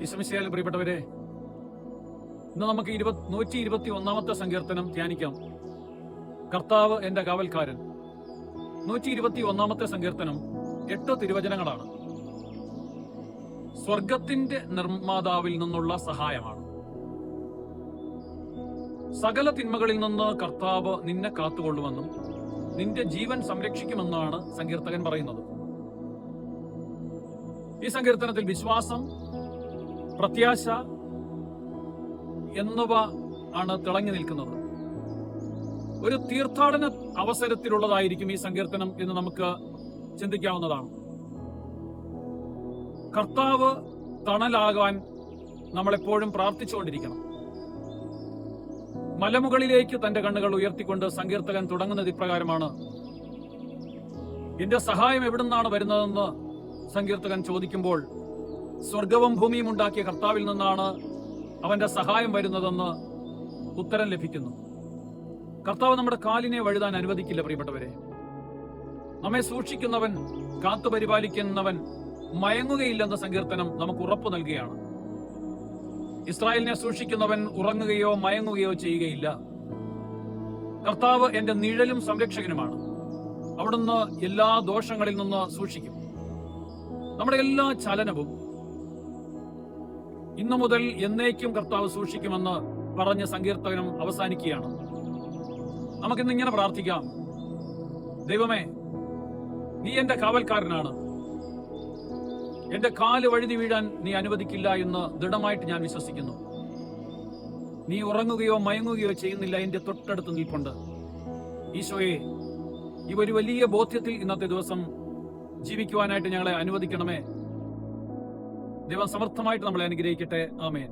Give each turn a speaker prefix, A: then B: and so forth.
A: ഈശോമിശിഹായിൽ പ്രിയപ്പെട്ടവരെ, ഇന്ന് നമുക്ക് 121 സങ്കീർത്തനം ധ്യാനിക്കാം. കർത്താവ് എന്റെ കാവൽക്കാരൻ. 121 സങ്കീർത്തനം 8 തിരുവചനങ്ങളാണ്. സ്വർഗത്തിന്റെ നിർമ്മാതാവിൽ നിന്നുള്ള സഹായമാണ്. സകല തിന്മകളിൽ നിന്ന് കർത്താവ് നിന്നെ കാത്തുകൊള്ളുമെന്നും നിന്റെ ജീവൻ സംരക്ഷിക്കുമെന്നാണ് സങ്കീർത്തകൻ പറയുന്നത്. ഈ സങ്കീർത്തനത്തിൽ വിശ്വാസം, പ്രത്യാശ എന്നിവ ആണ് തിളങ്ങി നിൽക്കുന്നത്. ഒരു തീർത്ഥാടന അവസരത്തിലുള്ളതായിരിക്കും ഈ സങ്കീർത്തനം എന്ന് നമുക്ക് ചിന്തിക്കാവുന്നതാണ്. കർത്താവ് തണലാകാൻ നമ്മളെപ്പോഴും പ്രാർത്ഥിച്ചുകൊണ്ടിരിക്കണം. മലമുകളിലേക്ക് തന്റെ കണ്ണുകൾ ഉയർത്തിക്കൊണ്ട് സങ്കീർത്തകൻ തുടങ്ങുന്നത് ഇപ്രകാരമാണ്: എന്റെ സഹായം എവിടുന്നാണ് വരുന്നതെന്ന് സങ്കീർത്തകൻ ചോദിക്കുമ്പോൾ, സ്വർഗവും ഭൂമിയും ഉണ്ടാക്കിയ കർത്താവിൽ നിന്നാണ് അവന്റെ സഹായം വരുന്നതെന്ന് ഉത്തരം ലഭിക്കുന്നു. കർത്താവ് നമ്മുടെ കാലിനെ വഴുതാൻ അനുവദിക്കില്ല. പ്രിയപ്പെട്ടവരെ, നമ്മെ സൂക്ഷിക്കുന്നവൻ, കാത്തുപരിപാലിക്കുന്നവൻ മയങ്ങുകയില്ലെന്ന സങ്കീർത്തനം നമുക്ക് ഉറപ്പു നൽകുകയാണ്. ഇസ്രായേലിനെ സൂക്ഷിക്കുന്നവൻ ഉറങ്ങുകയോ മയങ്ങുകയോ ചെയ്യുകയില്ല. കർത്താവ് എന്റെ നിഴലും സംരക്ഷകനുമാണ്. അവിടുന്ന് എല്ലാ ദോഷങ്ങളിൽ നിന്ന് സൂക്ഷിക്കും. നമ്മുടെ എല്ലാ ചലനവും ഇന്നു മുതൽ എന്നേക്കും കർത്താവ് സൂക്ഷിക്കുമെന്ന് പറഞ്ഞ സങ്കീർത്തനം അവസാനിക്കുകയാണ്. നമുക്കിന്ന് ഇങ്ങനെ പ്രാർത്ഥിക്കാം: ദൈവമേ, നീ എന്റെ കാവൽക്കാരനാണ്. എന്റെ കാല് വഴുതി വീഴാൻ നീ അനുവദിക്കില്ല എന്ന് ദൃഢമായിട്ട് ഞാൻ വിശ്വസിക്കുന്നു. നീ ഉറങ്ങുകയോ മയങ്ങുകയോ ചെയ്യുന്നില്ല, എന്റെ തൊട്ടടുത്ത് നിൽപ്പുണ്ട്. ഈശോയെ, ഈ ഒരു വലിയ ബോധ്യത്തിൽ ഇന്നത്തെ ദിവസം ജീവിക്കുവാനായിട്ട് ഞങ്ങളെ അനുവദിക്കണമേ. ദൈവം സമർത്ഥമായിട്ട് നമ്മളെ അനുഗ്രഹിക്കട്ടെ. ആമേൻ.